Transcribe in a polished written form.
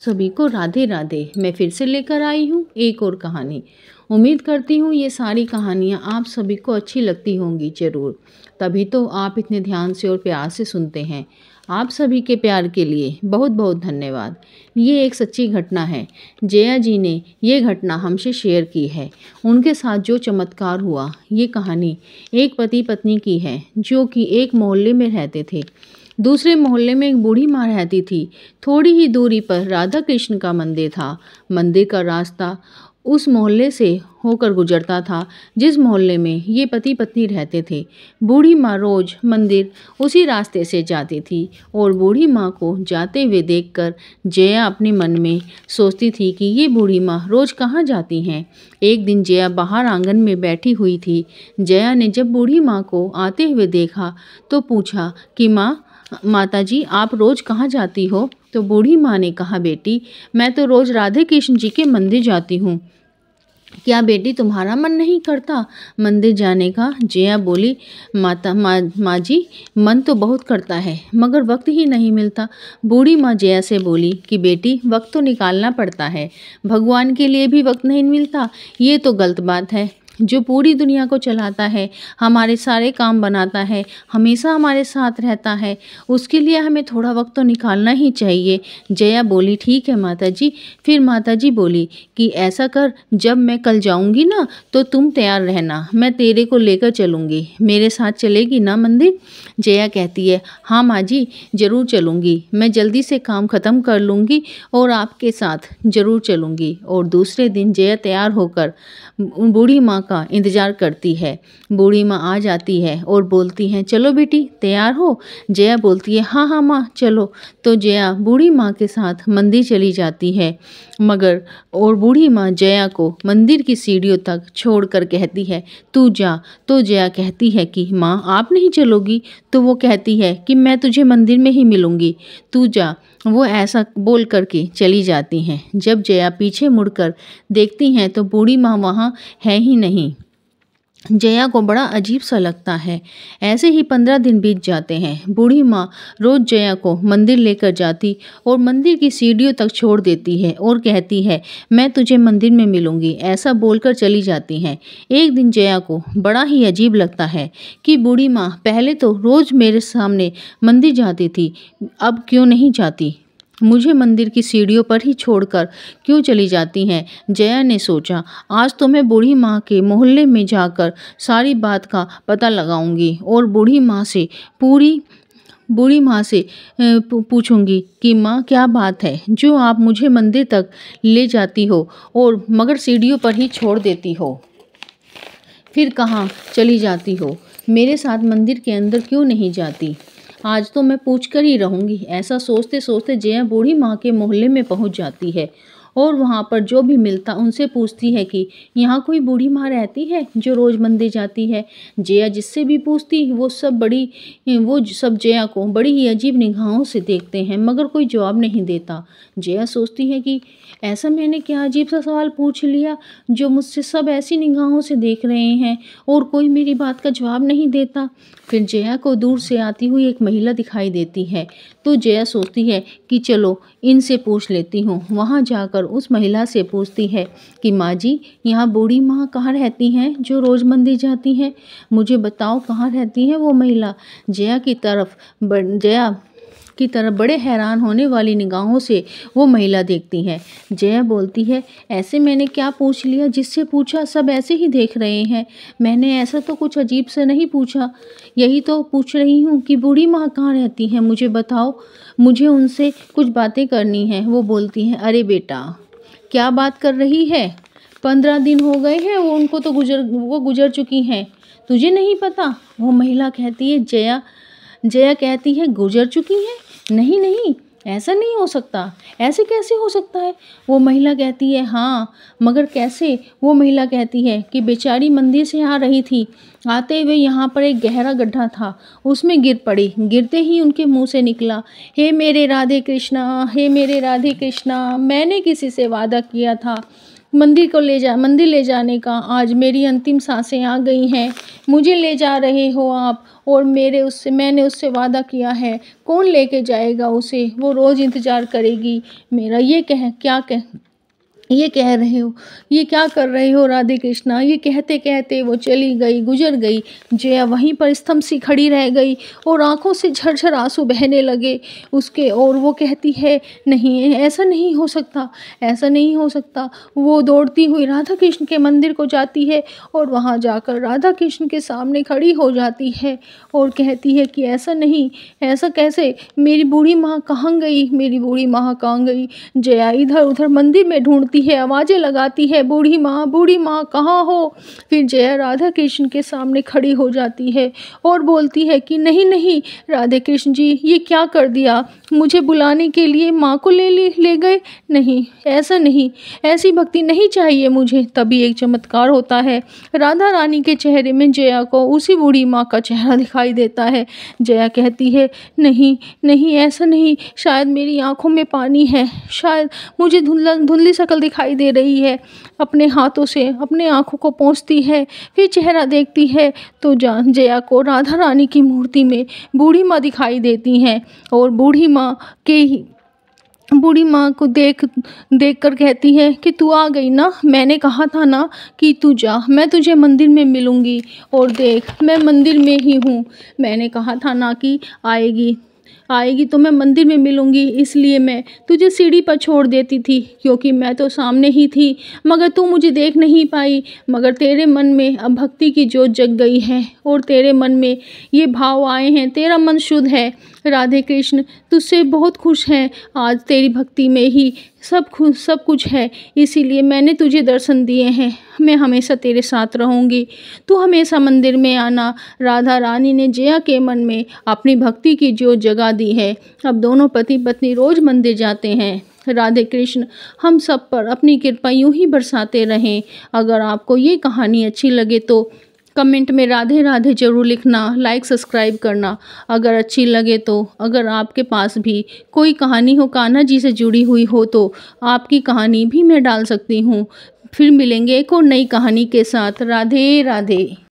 सभी को राधे राधे। मैं फिर से लेकर आई हूँ एक और कहानी। उम्मीद करती हूँ ये सारी कहानियाँ आप सभी को अच्छी लगती होंगी ज़रूर, तभी तो आप इतने ध्यान से और प्यार से सुनते हैं। आप सभी के प्यार के लिए बहुत बहुत धन्यवाद। ये एक सच्ची घटना है। जया जी ने ये घटना हमसे शेयर की है। उनके साथ जो चमत्कार हुआ, ये कहानी एक पति पत्नी की है जो कि एक मोहल्ले में रहते थे। दूसरे मोहल्ले में एक बूढ़ी माँ रहती थी। थोड़ी ही दूरी पर राधा कृष्ण का मंदिर था। मंदिर का रास्ता उस मोहल्ले से होकर गुजरता था जिस मोहल्ले में ये पति पत्नी रहते थे। बूढ़ी माँ रोज मंदिर उसी रास्ते से जाती थी और बूढ़ी माँ को जाते हुए देखकर जया अपने मन में सोचती थी कि ये बूढ़ी माँ रोज कहाँ जाती हैं। एक दिन जया बाहर आंगन में बैठी हुई थी। जया ने जब बूढ़ी माँ को आते हुए देखा तो पूछा कि माताजी आप रोज़ कहाँ जाती हो? तो बूढ़ी माँ ने कहा, बेटी मैं तो रोज़ राधे कृष्ण जी के मंदिर जाती हूँ। क्या बेटी तुम्हारा मन नहीं करता मंदिर जाने का? जया बोली, माँ जी मन तो बहुत करता है मगर वक्त ही नहीं मिलता। बूढ़ी माँ जया से बोली कि बेटी वक्त तो निकालना पड़ता है, भगवान के लिए भी वक्त नहीं मिलता, ये तो गलत बात है। जो पूरी दुनिया को चलाता है, हमारे सारे काम बनाता है, हमेशा हमारे साथ रहता है, उसके लिए हमें थोड़ा वक्त तो निकालना ही चाहिए। जया बोली, ठीक है माता जी। फिर माता जी बोली कि ऐसा कर, जब मैं कल जाऊंगी ना तो तुम तैयार रहना, मैं तेरे को लेकर चलूंगी। मेरे साथ चलेगी ना मंदिर? जया कहती है, हाँ माँ जी ज़रूर चलूँगी, मैं जल्दी से काम ख़त्म कर लूँगी और आपके साथ ज़रूर चलूँगी। और दूसरे दिन जया तैयार होकर बूढ़ी माँ का इंतज़ार करती है। बूढ़ी माँ आ जाती है और बोलती हैं, चलो बेटी तैयार हो? जया बोलती है, हाँ हाँ माँ चलो। तो जया बूढ़ी माँ के साथ मंदिर चली जाती है मगर और बूढ़ी माँ जया को मंदिर की सीढ़ियों तक छोड़कर कहती है, तू जा। तो जया कहती है कि माँ आप नहीं चलोगी? तो वो कहती है कि मैं तुझे मंदिर में ही मिलूँगी, तू जा। वो ऐसा बोल करके चली जाती हैं। जब जया पीछे मुड़कर देखती हैं तो बूढ़ी माँ वहाँ है ही नहीं। जया को बड़ा अजीब सा लगता है। ऐसे ही 15 दिन बीत जाते हैं। बूढ़ी माँ रोज जया को मंदिर लेकर जाती और मंदिर की सीढ़ियों तक छोड़ देती है और कहती है, मैं तुझे मंदिर में मिलूंगी, ऐसा बोलकर चली जाती हैं। एक दिन जया को बड़ा ही अजीब लगता है कि बूढ़ी माँ पहले तो रोज मेरे सामने मंदिर जाती थी, अब क्यों नहीं जाती? मुझे मंदिर की सीढ़ियों पर ही छोड़कर क्यों चली जाती हैं? जया ने सोचा, आज तो मैं बूढ़ी माँ के मोहल्ले में जाकर सारी बात का पता लगाऊंगी और बूढ़ी माँ से पूछूंगी कि माँ क्या बात है जो आप मुझे मंदिर तक ले जाती हो और मगर सीढ़ियों पर ही छोड़ देती हो? फिर कहाँ चली जाती हो? मेरे साथ मंदिर के अंदर क्यों नहीं जाती? आज तो मैं पूछ कर ही रहूँगी। ऐसा सोचते सोचते जया बूढ़ी माँ के मोहल्ले में पहुँच जाती है और वहाँ पर जो भी मिलता उनसे पूछती है कि यहाँ कोई बूढ़ी माँ रहती है जो रोज़ मंदिर जाती है। जया जिससे भी पूछती वो सब जया को बड़ी ही अजीब निगाहों से देखते हैं मगर कोई जवाब नहीं देता। जया सोचती है कि ऐसा मैंने क्या अजीब सा सवाल पूछ लिया जो मुझसे सब ऐसी निगाहों से देख रहे हैं और कोई मेरी बात का जवाब नहीं देता। फिर जया को दूर से आती हुई एक महिला दिखाई देती है तो जया सोचती है कि चलो इनसे पूछ लेती हूँ। वहाँ जाकर उस महिला से पूछती है कि माँ जी यहाँ बूढ़ी माँ कहाँ रहती हैं जो रोज़ मंदिर जाती हैं? मुझे बताओ कहाँ रहती हैं वो महिला? जया की तरफ बड़े हैरान होने वाली निगाहों से वो महिला देखती है। जया बोलती है, ऐसे मैंने क्या पूछ लिया? जिससे पूछा सब ऐसे ही देख रहे हैं। मैंने ऐसा तो कुछ अजीब से नहीं पूछा, यही तो पूछ रही हूँ कि बूढ़ी माँ कहाँ रहती हैं, मुझे बताओ, मुझे उनसे कुछ बातें करनी है। वो बोलती हैं, अरे बेटा क्या बात कर रही है, 15 दिन हो गए हैं, वो गुजर चुकी हैं, तुझे नहीं पता? वो महिला कहती है, जया कहती है, गुजर चुकी हैं? नहीं नहीं ऐसा नहीं हो सकता, ऐसे कैसे हो सकता है? वो महिला कहती है, हाँ मगर कैसे? वो महिला कहती है कि बेचारी मंदिर से आ रही थी, आते हुए यहाँ पर एक गहरा गड्ढा था, उसमें गिर पड़ी। गिरते ही उनके मुंह से निकला, हे मेरे राधे कृष्णा, हे मेरे राधे कृष्णा, मैंने किसी से वादा किया था मंदिर ले जाने का आज मेरी अंतिम सांसें आ गई हैं। मुझे ले जा रहे हो आप, और मैंने उससे वादा किया है। कौन लेके जाएगा उसे, वो रोज़ इंतज़ार करेगी मेरा। ये कह रहे हो, ये क्या कर रहे हो राधे कृष्णा। ये कहते कहते वो चली गई, गुजर गई। जया वहीं पर स्तंभ सी खड़ी रह गई और आंखों से झरझर आंसू बहने लगे उसके। और वो कहती है, नहीं ऐसा नहीं हो सकता, ऐसा नहीं हो सकता। वो दौड़ती हुई राधा कृष्ण के मंदिर को जाती है और वहाँ जाकर राधा कृष्ण के सामने खड़ी हो जाती है और कहती है कि ऐसा नहीं, ऐसा कैसे, मेरी बूढ़ी माँ कहाँ गई, मेरी बूढ़ी माँ कहाँ गई। जया इधर उधर मंदिर में ढूंढती है, आवाज़ें लगाती है, बूढ़ी माँ कहाँ हो। फिर जया राधा कृष्ण के सामने खड़ी हो जाती है और बोलती है कि नहीं नहीं राधे कृष्ण जी, ये क्या कर दिया, मुझे बुलाने के लिए माँ को ले गए। नहीं, ऐसा नहीं, ऐसी भक्ति नहीं चाहिए मुझे। तभी एक चमत्कार होता है, राधा रानी के चेहरे में जया को उसी बूढ़ी माँ का चेहरा दिखाई देता है। जया कहती है, नहीं नहीं ऐसा नहीं, शायद मेरी आंखों में पानी है, शायद मुझे धुंधली शक्ल दिखाई दे रही है। अपने हाथों से अपने आंखों को पोंछती है, फिर चेहरा देखती है तो जया को राधा रानी की मूर्ति में बूढ़ी माँ दिखाई देती हैं। और बूढ़ी माँ को देख कर कहती है कि तू आ गई ना, मैंने कहा था ना कि तू जा, मैं तुझे मंदिर में मिलूँगी। और देख, मैं मंदिर में ही हूँ, मैंने कहा था ना कि आएगी तो मैं मंदिर में मिलूँगी, इसलिए मैं तुझे सीढ़ी पर छोड़ देती थी, क्योंकि मैं तो सामने ही थी, मगर तू मुझे देख नहीं पाई। मगर तेरे मन में अब भक्ति की जोत जग गई है और तेरे मन में ये भाव आए हैं, तेरा मन शुद्ध है। राधे कृष्ण तुझसे बहुत खुश हैं, आज तेरी भक्ति में ही सब कुछ है, इसीलिए मैंने तुझे दर्शन दिए हैं। मैं हमेशा तेरे साथ रहूँगी, तू हमेशा मंदिर में आना। राधा रानी ने जया के मन में अपनी भक्ति की ज्योत जगा दी है। अब दोनों पति पत्नी रोज़ मंदिर जाते हैं। राधे कृष्ण हम सब पर अपनी कृपा यूं ही बरसाते रहें। अगर आपको ये कहानी अच्छी लगे तो कमेंट में राधे राधे ज़रूर लिखना, लाइक सब्सक्राइब करना अगर अच्छी लगे तो। अगर आपके पास भी कोई कहानी हो कान्हा जी से जुड़ी हुई हो तो आपकी कहानी भी मैं डाल सकती हूँ। फिर मिलेंगे एक और नई कहानी के साथ। राधे राधे।